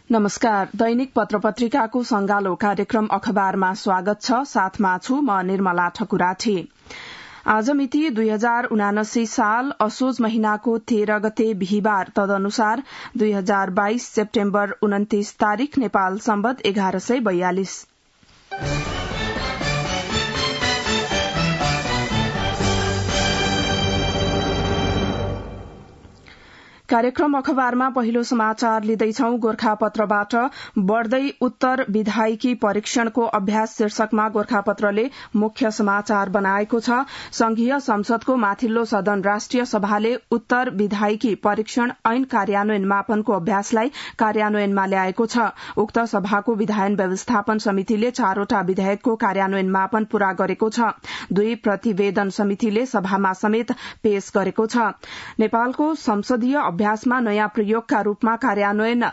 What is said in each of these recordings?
नमस्कार। दैनिक पत्रपत्रिकाको संगालो कार्यक्रम अखबारमा स्वागत छ। साथमा छु म निर्मला ठकुराठी। आज मिति 2079 साल असोज महिनाको 13 गते बिहिबार, तदनुसार 2022 सेप्टेम्बर 29 तारिक, नेपाल सम्वत 1142। कार्यक्रम अखबारमा पहिलो समाचार लिँदैछौ। गोर्खापत्रबाट बढ़दै उत्तर विधायिकी परीक्षणको अभ्यास शीर्षकमा गोर्खापत्रले मुख्य समाचार बनाएको छ। संघीय संसदको माथिल्लो सदन राष्ट्रिय सभाले उत्तर विधायिकी परीक्षण ऐन कार्यान्वयन मापनको अभ्यासलाई कार्यान्वयनमा ल्याएको छ। उक्त सभाको विधायन व्यवस्थापन समितिले 4वटा विधेयकको कार्यान्वयन मापन पूरा गरेको छ। 2 प्रतिवेदन समितिले सभामा समेत पेश गरेको छ। नेपालको संसदीय अभ्यासमा नयाँ प्रयोगका रूपमा कार्यान्वयन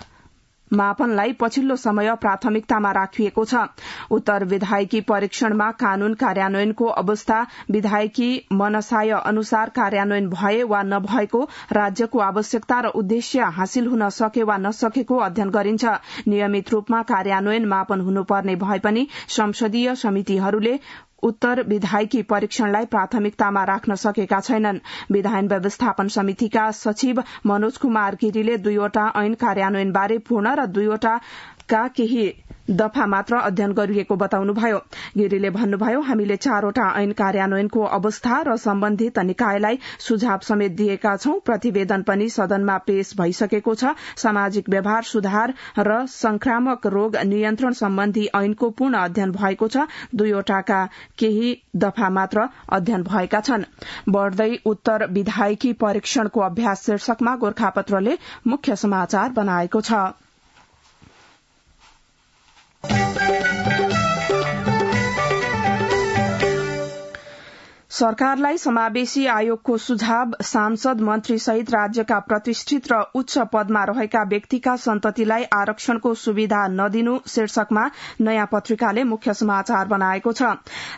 मापनलाई पछिल्लो समय प्राथमिकतामा राखिएको छ। उत्तर विधायिकी परीक्षणमा कानून कार्यान्वयनको अवस्था विधायिकी मनसाय अनुसार कार्यान्वयन भए वा नभएको, राज्यको आवश्यकता र उद्देश्य हासिल हुन सके वा नसकेको अध्ययन गरिन्छ। नियमित रूपमा कार्यान्वयन मापन हुनुपर्ने भए पनि संसदीय समितिहरूले उत्तर विधायिकी परीक्षणलाई प्राथमिकतामा राख्न सकेका छैनन्। विधायन व्यवस्थापन समितिका सचिव मनोज कुमार गिरीले 2वटा ऐन कार्यान्वयनबारे पूर्ण र 2वटाका केही दफा मात्र अध्ययन गरिएको बताउनुभयो। गिरीले भन्नुभयो, हामीले 4वटा ऐन कार्यान्वयनको अवस्था र सम्बन्धित निकायलाई सुझाव समेत दिएका छौं। प्रतिवेदन पनि सदनमा पेश भइसकेको छ। सामाजिक व्यवहार सुधार र संक्रामक रोग नियन्त्रण सम्बन्धी ऐनको पूर्ण अध्ययन भएको छ। 2वटाका केही दफा मात्र अध्ययन भएका छन्। बढ़दै उत्तर विधायिकी परीक्षणको अभ्यास शीर्षकमा गोर्खापत्रले मुख्य समाचार बनाएको छ। सरकारलाई समावेशी आयोगको सुझाव, सांसद मन्त्री सहित राज्यका प्रतिष्ठित र उच्च पदमा रहेका व्यक्तिका सन्ततिलाई आरक्षणको सुविधा नदिनु शीर्षकमा नयाँ पत्रिकाले मुख्य समाचार बनाएको छ।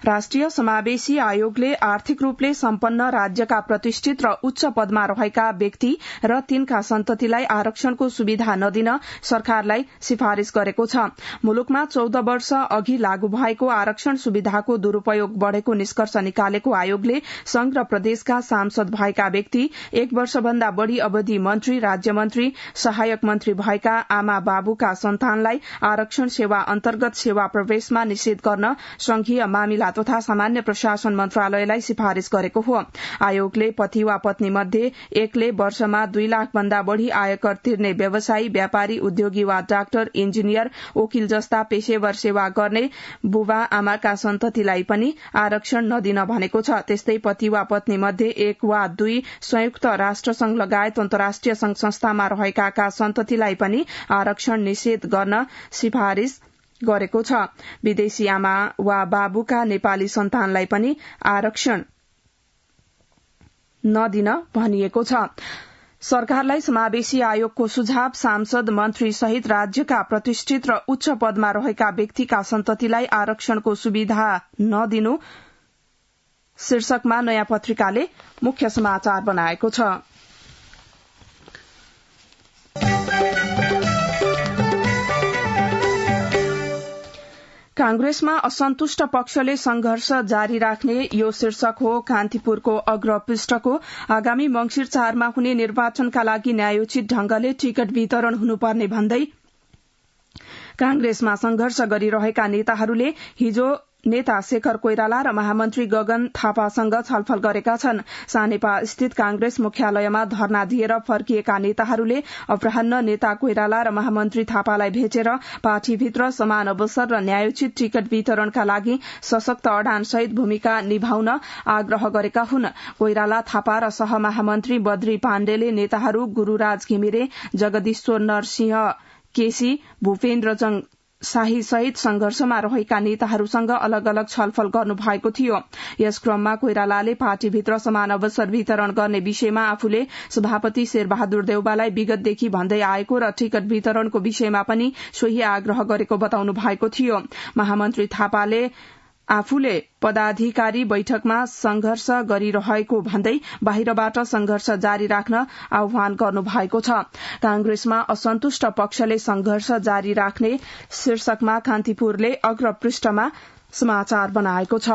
राष्ट्रिय समावेशी आयोगले आर्थिक रूपले सम्पन्न राज्यका प्रतिष्ठित र उच्च पदमा रहेका व्यक्ति र तिनका सन्ततिलाई आरक्षणको सुविधा नदिन सरकारलाई सिफारिश गरेको छ। मुलुकमा 14 वर्ष अघि लागू भएको आरक्षण सुविधाको दुरूपयोग बढ़ेको निष्कर्ष निकालेको आयोगले संघ र प्रदेशका सांसद भएका व्यक्ति, 1 वर्षभन्दा बढ़ी अवधि मन्त्री, राज्य मन्त्री, सहायक मन्त्री भएका आमा बाबुका सन्तानलाई आरक्षण सेवा अन्तर्गत सेवा प्रवेशमा निषेध गर्न संघीय मामिला तथा सामान्य प्रशासन मन्त्रालयलाई सिफारिश गरेको हो। आयोगले पति वा पत्नी मध्ये एकले वर्षमा 2 लाख भन्दा बढ़ी आयकर तिर्ने व्यवसायी, व्यापारी, उद्योगी वा डाक्टर, इन्जिनियर, वकिल जस्ता पेशेवर सेवा गर्ने बुबा आमाका सन्ततिलाई पनि आरक्षण नदिन भनेको छ। त्यस्तै पति वा पत्नी मध्ये 1 वा 2 संयुक्त राष्ट्र संघ लगायत अन्तर्राष्ट्रिय संघ संस्थामा रहेका सन्ततिलाई पनि आरक्षण निषेध गर्न सिफारिश गरेको छ। विदेशी आमा वा बाबुका नेपाली सन्तानलाई पनि आरक्षण नदिन भनिएको छ। सरकारलाई समावेशी आयोगको सुझाव, सांसद मन्त्री सहित राज्यका प्रतिष्ठित र उच्च पदमा रहेका व्यक्तिका सन्ततिलाई आरक्षणको सुविधा नदिनु शीर्षकमा नयाँ पत्रिकाले मुख्य समाचार बनाएको छ। कांग्रेसमा असन्तुष्ट पक्षले संघर्ष जारी राख्ने यो शीर्षक हो कान्तिपुरको अग्रपृष्ठको। आगामी मंगिर 4 मा हुने निर्वाचनका लागि न्यायोचित ढंगले टिकट वितरण हुनुपर्ने भन्दै कांग्रेसमा संघर्ष गरिरहेका नेताहरूले हिजो नेता शेखर कोइराला र महामन्त्री गगन थापासँग छलफल गरेका छन्। सानेपा स्थित कांग्रेस मुख्यालयमा धरना दिएर फर्किएका नेताहरूले अपराह्न नेता कोइराला र महामन्त्री थापालाई भेटेर पार्टीभित्र समान अवसर र न्यायोचित टिकट वितरणका लागि सशक्त अडानसहित भूमिका निभाउन आग्रह गरेका हुन्। कोइराला, थापा र सहमहामन्त्री बद्री पाण्डेले नेताहरू गुरूराज घिमिरे, जगदीश्वर नरसिंह केसी, भूपेन्द्र शाही सहित संघर्षमा रहेका नेताहरूसँग अलग अलग छलफल गर्नु भएको थियो। यस क्रममा कोइरालाले पार्टीभित्र समान अवसर वितरण गर्ने विषयमा आफूले सभापति शेरबहादुर देउवालाई विगतदेखि भन्दै आएको र टिकट वितरणको विषयमा पनि सोही आग्रह गरेको बताउनु भएको थियो। महामन्त्री थापाले आफूले पदाधिकारी बैठकमा संघर्ष गरिरहेको भन्दै बाहिरबाट संघर्ष जारी राख्न आह्वान गर्नु भएको छ। कांग्रेसमा असन्तुष्ट पक्षले संघर्ष जारी राख्ने शीर्षकमा कान्तिपुरले अग्रपृष्ठमा समाचार बनाएको छ।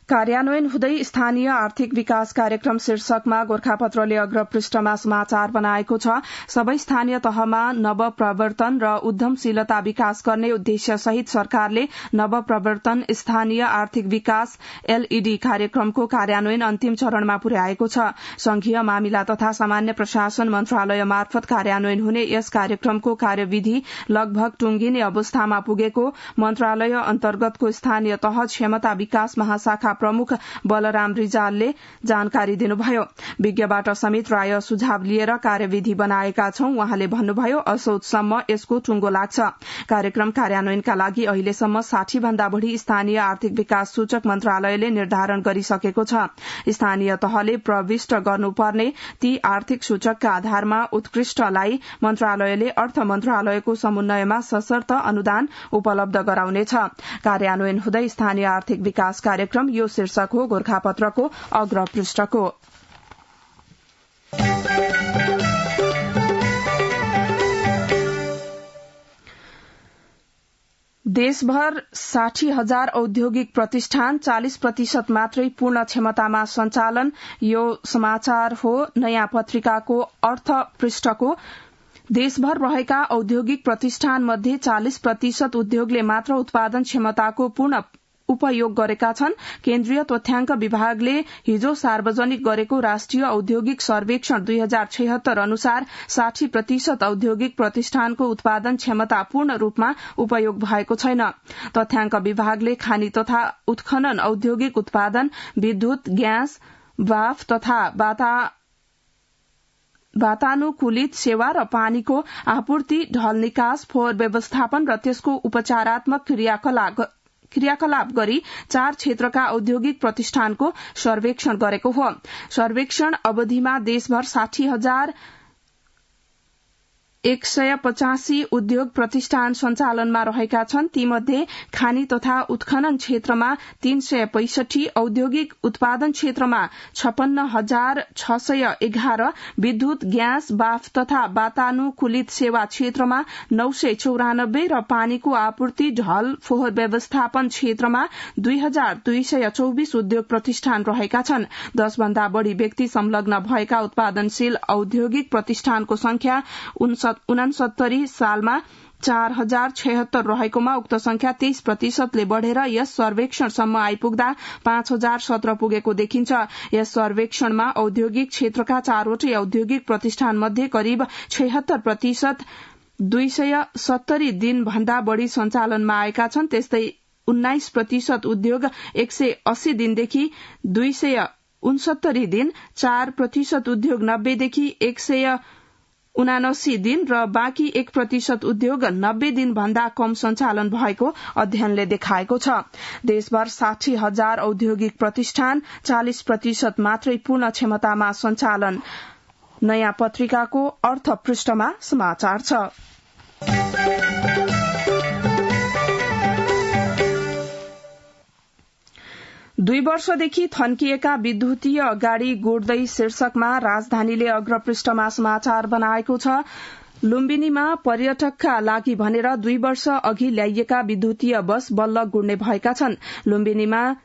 कार्यान्वयन हुँदै स्थानीय आर्थिक विकास कार्यक्रम शीर्षकमा गोरखापत्रले अग्रपृष्ठमा समाचार बनाएको छ। सबै स्थानीय तहमा नवप्रवर्तन र उद्यमशीलता विकास गर्ने उद्देश्य सहित सरकारले नवप्रवर्तन स्थानीय आर्थिक विकास एलईडी कार्यक्रमको कार्यान्वयन अन्तिम चरणमा पुर्याएको छ। संघीय मामिला तथा सामान्य प्रशासन मन्त्रालय मार्फत कार्यान्वयन हुने यस कार्यक्रमको कार्यविधि लगभग टुंगिने अवस्थामा पुगेको मन्त्रालय अन्तर्गतको स्थानीय तह क्षमता विकास महाशाखा प्रमुख बलराम रिजालले जानकारी दिनुभयो। विज्ञबाट समेत राय सुझाव लिएर कार्यविधि बनाएका छौं। उहाँले भन्नुभयो असोजसम्म यसको टुंगो लाग्छ। कार्यक्रम कार्यान्वयनका लागि अहिलेसम्म 60 भन्दा बढ़ी स्थानीय आर्थिक विकास सूचक मन्त्रालयले निर्धारण गरिसकेको छ। स्थानीय तहले प्रविष्ट गर्नुपर्ने ती आर्थिक सूचकका आधारमा उत्कृष्टलाई मन्त्रालयले अर्थ मन्त्रालयको समन्वयमा सशर्त अनुदान उपलब्ध गराउनेछ। कार्यान्वयन हुँदै स्थानीय आर्थिक विकास कार्यक्रम यो शीर्षक हो गोरखापत्रको अग्रपृष्ठको। देशभर 60,000 औद्योगिक प्रतिष्ठान 40% मात्रै पूर्ण क्षमतामा सञ्चालन। यो समाचार हो नयाँ पत्रिकाको अर्थ पृष्ठको। देशभर रहेका औद्योगिक प्रतिष्ठान मध्ये 40% उद्योगले मात्र उत्पादन क्षमताको पूर्ण उपयोग गरेका छन्। केन्द्रीय तथ्याङ्क विभागले हिजो सार्वजनिक गरेको राष्ट्रिय औद्योगिक सर्वेक्षण 2076 अनुसार 60% औद्योगिक प्रतिष्ठानको उत्पादन क्षमता पूर्ण रूपमा उपयोग भएको छैन। तथ्याङ्क विभागले खानी तथा उत्खनन औद्योगिक उत्पादन, विद्युत, ग्यास, वाफ तथा वातानुकूलित सेवा र पानीको आपूर्ति, ढल निकास, फोहोर व्यवस्थापन र त्यसको उपचारात्मक क्रियाकलाप गरी 4 क्षेत्रका औद्योगिक प्रतिष्ठानको सर्वेक्षण गरेको हो। सर्वेक्षण अवधिमा देशभर 60,185 उद्योग प्रतिष्ठान सञ्चालनमा रहेका छन्। तीमध्ये खानी तथा उत्खनन क्षेत्रमा 365, औद्योगिक उत्पादन क्षेत्रमा 56,611, विद्युत, ग्यास, बाफ तथा वातानुकूलित सेवा क्षेत्रमा 994 र पानीको आपूर्ति, ढल, फोहोर व्यवस्थापन क्षेत्रमा 2,224 उद्योग प्रतिष्ठान रहेका छन्। 10 भन्दा बढ़ी व्यक्ति संलग्न भएका उत्पादनशील औद्योगिक प्रतिष्ठानको संख्या 69 सालमा 4076 रहेकोमा उक्त संख्या 23% बढ़ेर यस सर्वेक्षणसम्म आइपुग्दा 5017 पुगेको देखिन्छ। यस सर्वेक्षणमा औद्योगिक क्षेत्रका 4वटै औद्योगिक प्रतिष्ठान मध्ये करिब 76% 270 दिन भन्दा बढ़ी सञ्चालनमा आएका छन्। त्यस्तै 19% उद्योग 180 दिनदेखि 269 दिन, 4% उद्योग 90 देखि 179 दिन र बाँकी 1% उद्योग 90 दिन भन्दा कम सञ्चालन भएको अध्ययनले देखाएको छ। देशभर 60,000 औद्योगिक प्रतिष्ठान, 40% मात्रै पूर्ण क्षमतामा सञ्चालन। नयाँ पत्रिकाको अर्थ पृष्ठमा समाचार छ। 2 वर्षदेखि थन्किएका विद्युतीय गाड़ी गुड्दै शीर्षकमा राजधानीले अग्रपृष्ठमा समाचार बनाएको छ। लुम्बिनीमा पर्यटकका लागि भनेर 2 वर्ष अघि ल्याइएका विद्युतीय बस बल्ल गुड्ने भएका छन्। लुम्बिनीमा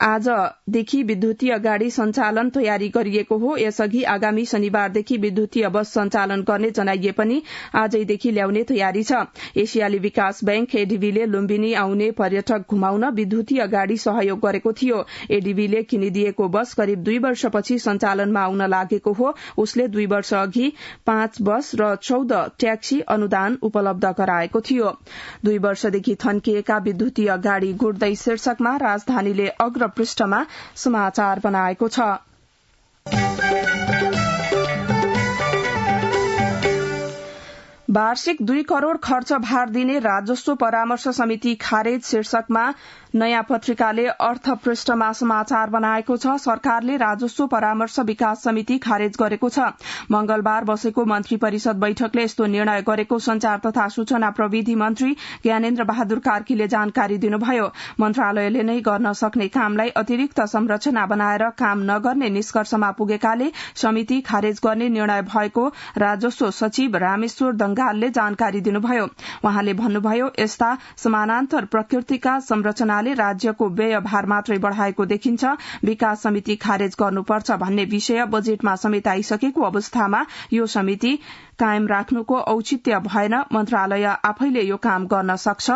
आजदेखि विद्युतीय गाड़ी सञ्चालन तयारी गरिएको हो। यसअघि आगामी शनिबारदेखि विद्युतीय बस सञ्चालन गर्ने जनाइए पनि आजैदेखि ल्याउने तयारी छ। एशियाली विकास बैंक एडीबीले लुम्बिनी आउने पर्यटक घुमाउन विद्युतीय गाड़ी सहयोग गरेको थियो। एडीबीले किनिदिएको बस करिब 2 वर्षपछि सञ्चालनमा आउन लागेको हो। उसले 2 वर्ष अघि 5 बस र 14 ट्याक्सी अनुदान उपलब्ध गराएको थियो। 2 वर्षदेखि थन्किएका विद्युतीय गाड़ी गुड्दै शीर्षकमा राजधानीले अग्र पृष्ठमा समाचार बनाएको छ। वार्षिक 2 करोड़ खर्च भार दिने राजस्व परामर्श समिति खारेज शीर्षकमा नयाँ पत्रिकाले अर्थ पृष्ठमा समाचार बनाएको छ। सरकारले राजस्व परामर्श विकास समिति खारेज गरेको छ। मंगलबार बसेको मन्त्री परिषद बैठकले यस्तो निर्णय गरेको संचार तथा सूचना प्रविधि मन्त्री ज्ञानेन्द्र बहादुर कार्कीले जानकारी दिनुभयो। मन्त्रालयले नै गर्न सक्ने कामलाई अतिरिक्त संरचना बनाएर काम नगर्ने निष्कर्षमा पुगेकाले समिति खारेज गर्ने निर्णय भएको राजस्व सचिव रामेश्वर दंगालले जानकारी दिनुभयो। उहाँले भन्नुभयो, यस्ता समानान्तर प्रकृतिका संरचनाले राज्यको व्यय भार मात्रै बढ़ाएको देखिन्छ। विकास समिति खारेज गर्नुपर्छ भन्ने विषय बजेटमा समेत आइसकेको अवस्थामा यो समिति कायम राख्नुको औचित्य भएन। मन्त्रालय आफैले यो काम गर्न सक्छ।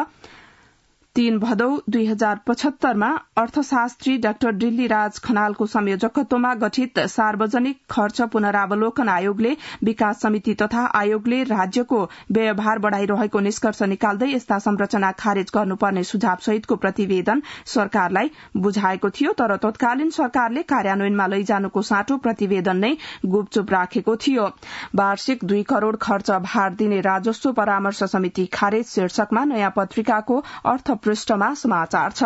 3 भदौ 2075 मा अर्थशास्त्री डाक्टर डिल्लीराज खनालको संयोजकत्वमा गठित सार्वजनिक खर्च पुनरावलोकन आयोगले विकास समिति तथा आयोगले राज्यको व्ययभार बढ़ाइरहेको निष्कर्ष निकाल्दै यस्ता संरचना खारेज गर्नुपर्ने सुझाव सहितको प्रतिवेदन सरकारलाई बुझाएको थियो। तर तत्कालीन सरकारले कार्यान्वयनमा लैजानुको साटो प्रतिवेदन नै गुपचुप राखेको थियो। वार्षिक 2 करोड़ खर्च भार दिने राजस्व परामर्श समिति खारेज शीर्षकमा नयाँ पत्रिकाको अर्थ पृष्ठमा समाचार छ।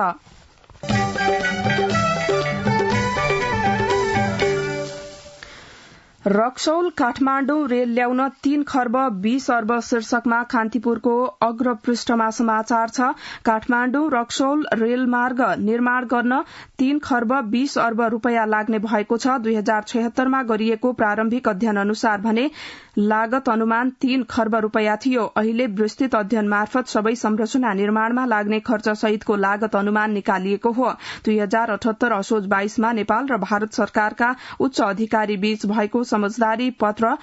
रक्सौल काठमाण्डु रेल ल्याउन 3 खर्ब 20 अर्ब शीर्षकमा कान्तिपुरको अग्र पृष्ठमा समाचार छ। काठमाण्डु रक्सौल रेलमार्ग निर्माण गर्न 3 खर्ब 20 अर्ब रूपियाँ लाग्ने भएको छ। 2076 मा गरिएको प्रारम्भिक अध्ययन अनुसार भने लागत अनुमान 3 खर्ब रूपियाँ थियो। अहिले विस्तृत अध्ययन मार्फत सबै संरचना निर्माणमा लाग्ने खर्च सहितको लागत अनुमान निकालिएको हो। 2078 असोज 22 मा नेपाल र भारत सरकारका उच्च अधिकारी बीच भएको समझदारी पत्र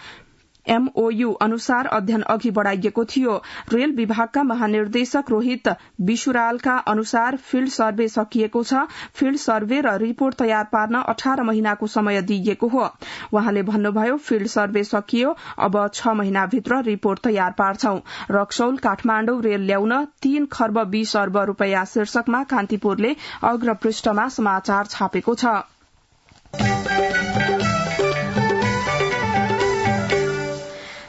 MOU अनुसार अध्ययन अघि बढ़ाइएको थियो। रेल विभागका महानिर्देशक रोहित विशुरालका अनुसार फिल्ड सर्वे सकिएको छ। फिल्ड सर्वे र रिपोर्ट तयार पार्न 18 महिनाको समय दिइएको हो। उहाँले भन्नुभयो, फिल्ड सर्वे सकियो, अब 6 महिनाभित्र रिपोर्ट तयार पार्छौं। रक्सौल काठमाण्डु रेल ल्याउन 3 खर्ब 20 अर्ब रूपियाँ शीर्षकमा कान्तिपुरले अग्र पृष्ठमा समाचार छापेको छ।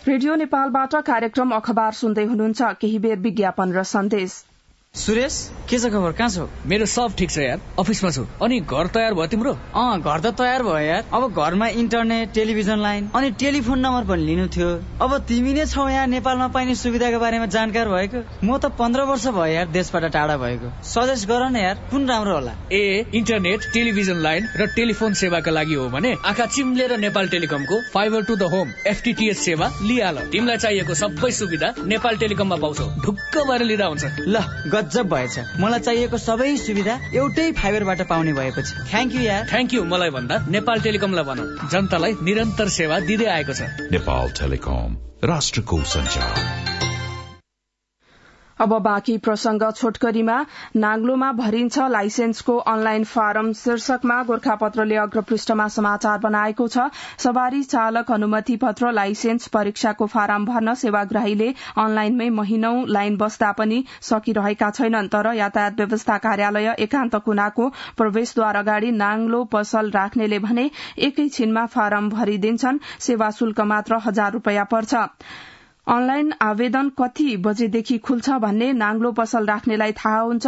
रेडियो नेपालबाट कार्यक्रम अखबार सुन्दै हुनुहुन्छ। केही बेर विज्ञापन र सन्देश। सुरेश, के छ खबर? कहाँ छौ? मेरो सब ठिक छ यार, अफिसमा छु। अनि घर तयार भयो तिम्रो? घर त तयार भयो यार। अब घरमा इन्टरनेट, टेलिभिजन लाइन अनि टेलिफोन नम्बर पनि लिनु थियो। अब तिमी नै छौ यहाँ नेपालमा पाइने सुविधाको बारेमा जानकार भएको। म त 15 वर्ष भयो यार देशबाट टाढा भएको। सजेस्ट गर न यार, कुन राम्रो होला? इन्टरनेट, टेलिभिजन लाइन र टेलिफोन सेवाका लागि हो भने आँखा चिम्लेर नेपाल टेलिकमको fibre to the home FTTH सेवा लिहाल। तिमीलाई चाहिएको सबै सुविधा नेपाल टेलिकममा पाउँछौ। ढुक्क भएर लिँदा हुन्छ। ल, गजब भएछ। मलाई चाहिएको सबै सुविधा एउटै फाइबरबाट पाउने भएपछि थ्यांक यू यार। थ्यांक यू मलाई भन्दा नेपाल टेलिकमलाई भन। जनतालाई निरन्तर सेवा दिँदै आएको छ। नेपाल टेलिकम, राष्ट्रको सञ्चार। अब बाँकी प्रसंग छोटकरीमा। नाङ्लोमा भरिन्छ लाइसेन्सको अनलाइन फारम शीर्षकमा गोर्खापत्रले अग्रपृष्ठमा समाचार बनाएको छ। सवारी चालक अनुमति पत्र, लाइसेन्स परीक्षाको फारम भर्न सेवाग्राहीले अनलाइनमै महिनौं लाइन बस्दा पनि सकिरहेका छैनन्। तर यातायात व्यवस्था कार्यालय एकान्त कुनाको प्रवेशद्वार अगाडि नाङ्लो पसल राख्नेले भने एकैछिनमा फारम भरिदिन्छन्। सेवा शुल्क मात्र 1000 रूपियाँ पर्छ। अनलाइन आवेदन कति बजेदेखि खुल्छ भन्ने नाङ्लो पसल राख्नेलाई थाहा हुन्छ।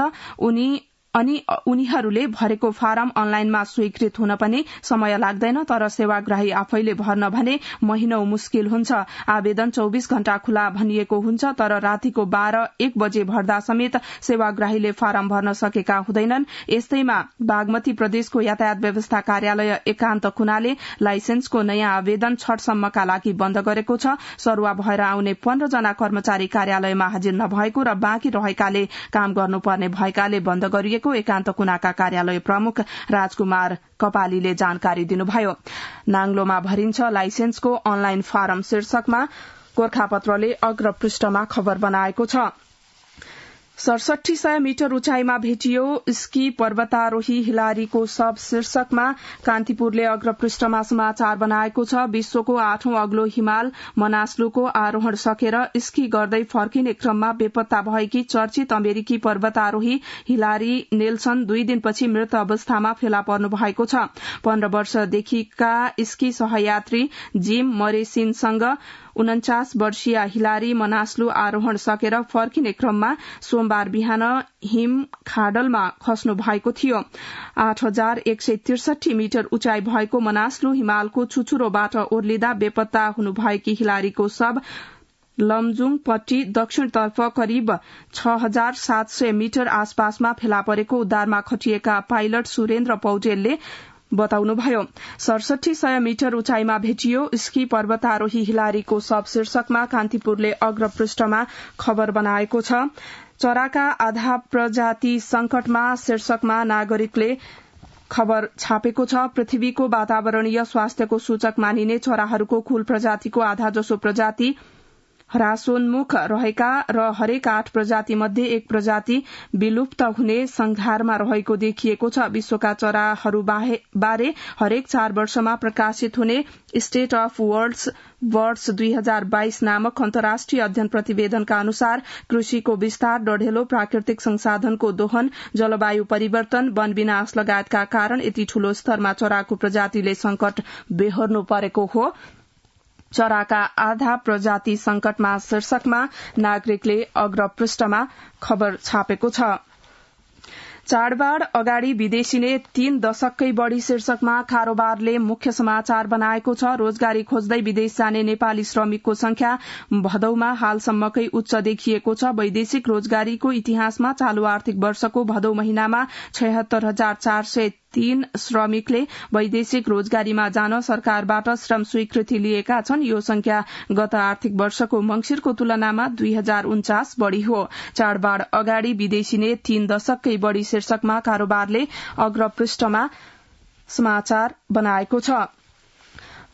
उनीहरूले भरेको फारम अनलाइनमा स्वीकृत हुन पनि समय लाग्दैन। तर सेवाग्राही आफैले भर्न भने महिनौं मुस्किल हुन्छ। आवेदन 24 घण्टा खुला भनिएको हुन्छ, तर रातिको 12-1 बजे भर्दा समेत सेवाग्राहीले फारम भर्न सकेका हुँदैनन्। यस्तैमा बागमती प्रदेशको यातायात व्यवस्था कार्यालय एकान्त कुनाले लाइसेन्सको नयाँ आवेदन 6 सम्मका लागि बन्द गरेको छ। सरुवा भएर आउने 15 जना कर्मचारी कार्यालयमा हाजिर नभएको र बाँकी रहेकाले काम गर्नुपर्ने भएकाले बन्द गरिएको एकान्त कुनाका कार्यालय प्रमुख राजकुमार कपालीले जानकारी दिनुभयो। नाङ्लोमा भरिन्छ लाइसेन्सको अनलाइन फारम शीर्षकमा गोर्खापत्रले अग्र पृष्ठमा खबर बनाएको छ। 6700 मिटर उचाइमा भेटियो स्की पर्वतारोही हिलारीको शव शीर्षकमा कान्तिपुरले अग्रपृष्ठमा समाचार बनाएको छ। विश्वको 8औं अग्लो हिमाल मनास्लुको आरोहण सकेर स्की गर्दै फर्किने क्रममा बेपत्ता भएकी चर्चित अमेरिकी पर्वतारोही हिलारी नेल्सन 2 दिनपछि मृत अवस्थामा फेला पर्नु भएको छ। 15 वर्षदेखिका स्की सहयात्री जिम मरेसिनसँग 49 वर्षीय हिलारी मनास्लु आरोहण सकेर फर्किने क्रममा सोमबार बिहान हिम खाडलमा खस्नु भएको थियो। 8163 मिटर उचाइ भएको मनास्लु हिमालको छुचुरोबाट ओर्लिँदा बेपत्ता हुनुभएकी हिलारीको शव लमजुङपट्टि दक्षिणतर्फ करिब 6700 मिटर आसपासमा फेला परेको उद्धारमा खटिएका पाइलट सुरेन्द्र पौडेलले बताउनुभयो। 6700 मिटर उचाइमा भेटियो स्की पर्वतारोही हिलारीको शव शीर्षकमा कान्तिपुरले अग्रपृष्ठमा खबर बनाएको छ। चराका आधा प्रजाति संकटमा शीर्षकमा नागरिकले खबर छापेको छ। पृथ्वीको वातावरणीय स्वास्थ्यको सूचक मानिने चराहरूको कुल प्रजातिको आधा जसो प्रजाति ह्रासोन्मुख रहेका र हरेक 8 प्रजाति मध्ये 1 प्रजाति विलुप्त हुने संघारमा रहेको देखिएको छ। विश्वका चराहरू बारे हरेक 4 वर्षमा प्रकाशित हुने स्टेट अफ बर्ड्स 2022 नामक अन्तर्राष्ट्रिय अध्ययन प्रतिवेदनका अनुसार कृषिको विस्तार, डढेलो प्राकृतिक संसाधनको दोहन, जलवायु परिवर्तन, वन विनाश लगायतका कारण यति ठूलो स्तरमा चराको प्रजातिले संकट बेहोर्नु परेको हो। चराका आधा प्रजाति संकटमा शीर्षकमा नागरिकले अग्रपृष्ठमा खबर छापेको छ। चाडबाड अगाडि विदेशीले 3 दशककै बढ़ी शीर्षकमा कारोबारले मुख्य समाचार बनाएको छ। रोजगारी खोज्दै विदेश जाने नेपाली श्रमिकको संख्या भदौमा हालसम्मकै उच्च देखिएको छ। वैदेशिक रोजगारीको इतिहासमा चालू आर्थिक वर्षको भदौ महिनामा 76,403 श्रमिकले वैदेशिक रोजगारीमा जान सरकारबाट श्रम स्वीकृति लिएका छन्। यो संख्या गत आर्थिक वर्षको मंगिरको तुलनामा 2049 बढ़ी हो। चाडबाड अगाडि विदेशीले 3 दशककै बढ़ी शीर्षकमा कारोबारले अग्रपृष्ठमा समाचार बनाएको छ।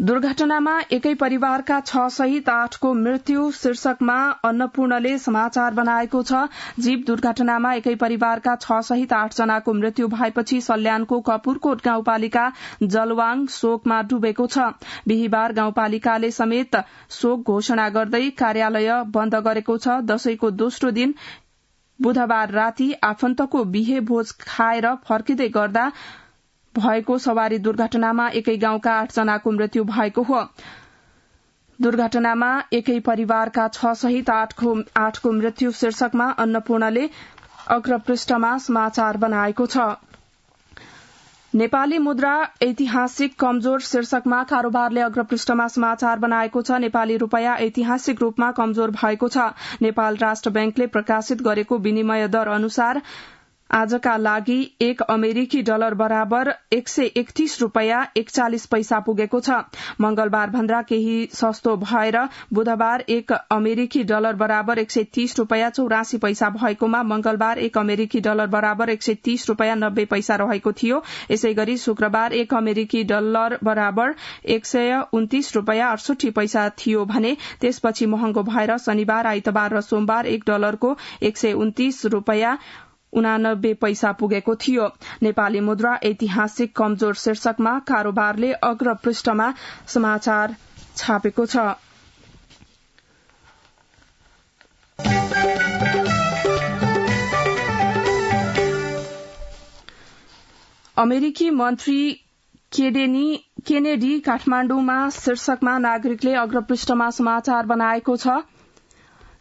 दुर्घटनामा एकै परिवारका 6 सहित 8 को मृत्यु शीर्षकमा अन्नपूर्णले समाचार बनाएको छ। जीव दुर्घटनामा एकै परिवारका 6 सहित 8 जनाको मृत्यु भएपछि सल्यानको कपुरकोट गाउँपालिका जलवाङ शोकमा डुबेको छ। बिहीबार गाउँपालिकाले समेत शोक घोषणा गर्दै कार्यालय बन्द गरेको छ। दशैंको दोस्रो दिन बुधबार राति आफन्तको बिहे भोज खाएर फर्किँदै गर्दा भएको सवारी दुर्घटनामा एकै गाउँका 8 जनाको मृत्यु भएको हो। दुर्घटनामा एकै परिवारका 6 सहित 8 को मृत्यु शीर्षकमा अन्नपूर्णले अग्रपृष्ठमा समाचार बनाएको छ। नेपाली मुद्रा ऐतिहासिक कमजोर शीर्षकमा कारोबारले अग्रपृष्ठमा समाचार बनाएको छ। नेपाली रूपैयाँ ऐतिहासिक रूपमा कमजोर भएको छ। नेपाल राष्ट्र बैंकले प्रकाशित गरेको विनिमय दर अनुसार आजका लागि 1 अमेरिकी डलर बराबर 131 रुपैयाँ 41 पैसा पुगेको छ। मंगलबार भन्दा केही सस्तो भएर बुधबार 1 अमेरिकी डलर बराबर 130 रुपैयाँ 84 पैसा भएकोमा मंगलबार 1 अमेरिकी डलर बराबर 130 रुपैयाँ 90 पैसा रहेको थियो। यसैगरी शुक्रबार 1 अमेरिकी डलर बराबर 129 रुपैयाँ 68 पैसा थियो भने त्यसपछि महँगो भएर शनिबार, आइतबार र सोमबार 1 डलरको 129 रुपैयाँ 89 पैसा पुगेको थियो। नेपाली मुद्रा ऐतिहासिक कमजोर शीर्षकमा कारोबारले अग्रपृष्ठमा समाचार छापेको छ। अमेरिकी मन्त्री केनेडी काठमाण्डुमा शीर्षकमा नागरिकले अग्रपृष्ठमा समाचार बनाएको छ।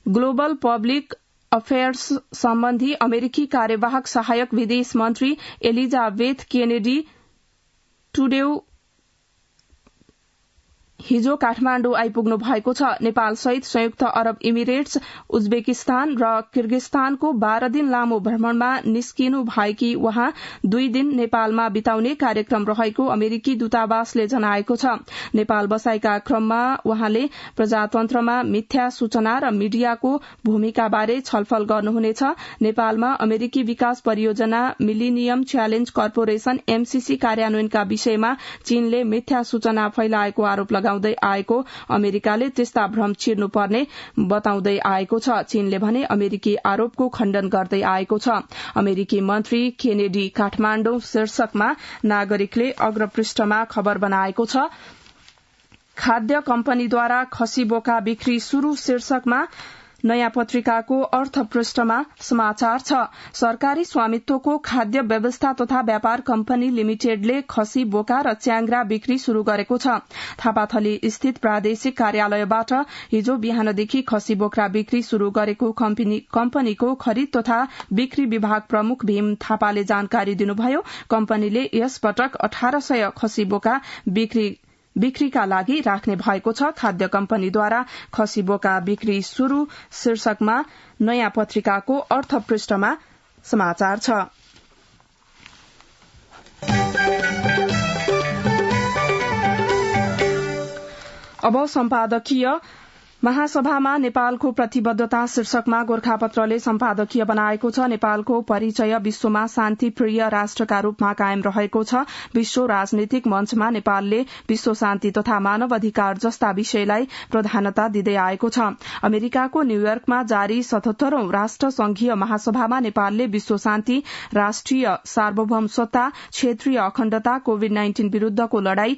ग्लोबल पब्लिक अफेयर्स सम्बन्धी अमेरिकी कार्यवाहक सहायक विदेश मन्त्री एलिजाबेथ केनेडी टुडेउ हिजो काठमाण्डु आइपुग्नु भएको छ। नेपाल सहित संयुक्त अरब इमिरेट्स, उज्बेकिस्तान र किर्गिस्तानको 12 दिन लामो भ्रमणमा निस्किनु भएकी उहाँ 2 दिन नेपालमा बिताउने कार्यक्रम रहेको अमेरिकी दूतावासले जनाएको छ। नेपाल बसाइका क्रममा उहाँले प्रजातन्त्रमा मिथ्या सूचना र मीडियाको भूमिकाबारे छलफल गर्नुहुनेछ। नेपालमा अमेरिकी विकास परियोजना मिलिनियम च्यालेन्ज कर्पोरेशन एमसीसी कार्यान्वयनका विषयमा चीनले मिथ्या सूचना फैलाएको आरोप लगाउँदै आएको अमेरिकाले त्यस्ता भ्रम चिर्नुपर्ने बताउँदै आएको छ। चीनले भने अमेरिकी आरोपको खण्डन गर्दै आएको छ। अमेरिकी मन्त्री केनेडी काठमाण्डु शीर्षकमा नागरिकले अग्रपृष्ठमा खबर बनाएको छ। खाद्य कम्पनीद्वारा खसी बोका बिक्री शुरू शीर्षकमा नयाँ पत्रिकाको अर्थ पृष्ठमा समाचार छ। सरकारी स्वामित्वको खाद्य व्यवस्था तथा व्यापार कम्पनी लिमिटेडले खसी बोका र च्याङ्ग्रा बिक्री शुरू गरेको छ। थापाथली स्थित प्रादेशिक कार्यालयबाट हिजो बिहानदेखि खसी बोक्रा बिक्री शुरू गरेको कम्पनीको खरिद तथा बिक्री विभाग प्रमुख भीम थापाले जानकारी दिनुभयो। कम्पनीले यस पटक 1800 खसी बोका बिक्रीका लागि राख्ने भएको छ। खाद्य कम्पनीद्वारा खसी बोका बिक्री शुरू शीर्षकमा नयाँ पत्रिकाको अर्थ पृष्ठमा समाचार छ। अब सम्पादकीय महासभामा नेपालको प्रतिबद्धता शीर्षकमा गोरखापत्रले सम्पादकीय बनाएको छ। नेपालको परिचय विश्वमा शान्तिप्रिय राष्ट्रका रूपमा कायम रहेको छ। विश्व राजनीतिक मञ्चमा नेपालले विश्व शान्ति तथा मानव अधिकार जस्ता विषयलाई प्रधानता दिँदै आएको छ। अमेरिकाको न्यूयोर्कमा जारी 77औं राष्ट्र संघीय महासभामा नेपालले विश्व शान्ति, राष्ट्रिय सार्वभौम सत्ता, क्षेत्रीय अखण्डता, कोविड-19 विरूद्धको लड़ाई,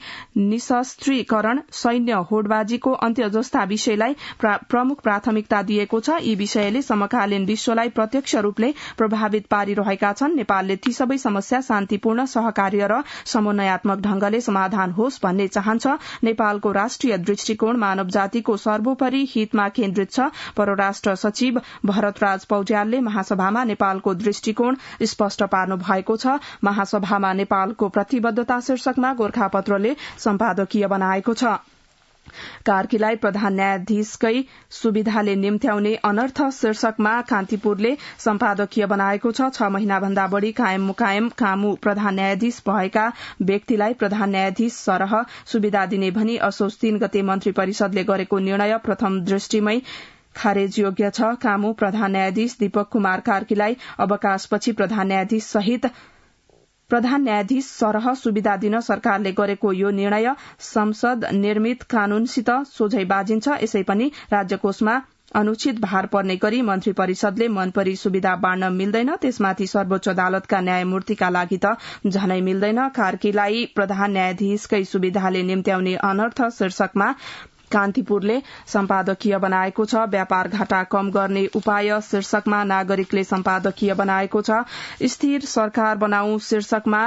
निशस्त्रीकरण, सैन्य होडबाजीको अन्त्य जस्ता विषयलाई प्रमुख प्राथमिकता दिएको छ। यी विषयले समकालीन विश्वलाई प्रत्यक्ष रूपले प्रभावित पारिरहेका छन्। नेपालले ती सबै समस्या शान्तिपूर्ण, सहकार्य र समन्वयात्मक ढंगले समाधान होस् भन्ने चाहन्छ। नेपालको राष्ट्रिय दृष्टिकोण मानव जातिको सर्वोपरि हितमा केन्द्रित छ। परराष्ट्र सचिव भरतराज पौड्यालले महासभामा नेपालको दृष्टिकोण स्पष्ट पार्नु भएको छ। महासभामा नेपालको प्रतिबद्धता शीर्षकमा गोरखापत्रले सम्पादकीय बनाएको छ। कार्कीलाई प्रधान न्यायाधीशकै सुविधाले निम्त्याउने अनर्थ शीर्षकमा कान्तिपुरले सम्पादकीय बनाएको छ। 6 महिनाभन्दा बढ़ी कायम मुकायम कामु प्रधान न्यायाधीश भएका व्यक्तिलाई प्रधान न्यायाधीश सरह सुविधा दिने भनी असोज 3 गते मन्त्री परिषदले गरेको निर्णय प्रथम दृष्टिमै खारेज योग्य छ। कामु प्रधान न्यायाधीश दीपक कुमार कार्कीलाई अवकाशपछि प्रधान न्यायाधीश सहित प्रधान न्यायाधीश सरह सुविधा दिन सरकारले गरेको यो निर्णय संसद निर्मित कानूनसित सोझै बाजिन्छ। यसै पनि राज्यकोषमा अनुचित भार पर्ने गरी मन्त्री परिषदले मनपरी सुविधा बाँड्न मिल्दैन। त्यसमाथि सर्वोच्च अदालतका न्यायमूर्तिका लागि त झनै मिल्दैन। कार्कीलाई प्रधान न्यायाधीशकै सुविधाले निम्त्याउने अनर्थ शीर्षकमा कान्तिपुरले सम्पादकीय बनाएको छ। व्यापार घाटा कम गर्ने उपाय शीर्षकमा नागरिकले सम्पादकीय बनाएको छ। स्थिर सरकार बनाऊ शीर्षकमा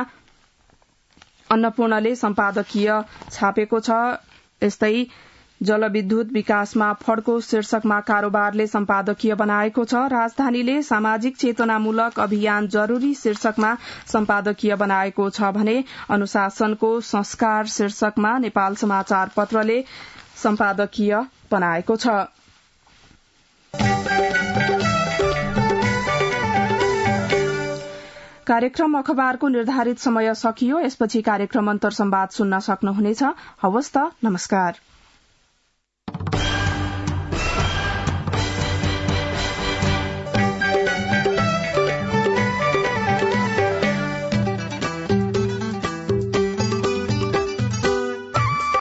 अन्नपूर्णले सम्पादकीय छापेको छ। यस्तै जलविद्युत विकासमा फड्को शीर्षकमा कारोबारले सम्पादकीय बनाएको छ। राजधानीले सामाजिक चेतनामूलक अभियान जरूरी शीर्षकमा सम्पादकीय बनाएको छ भने अनुशासनको संस्कार शीर्षकमा नेपाल समाचार पत्रले सम्पादकीय बनाएको छ। कार्यक्रम अखबारको निर्धारित समय सकियो। यसपछि कार्यक्रम अन्तर संवाद सुन्न सक्नुहुनेछ। हवस् त, नमस्कार।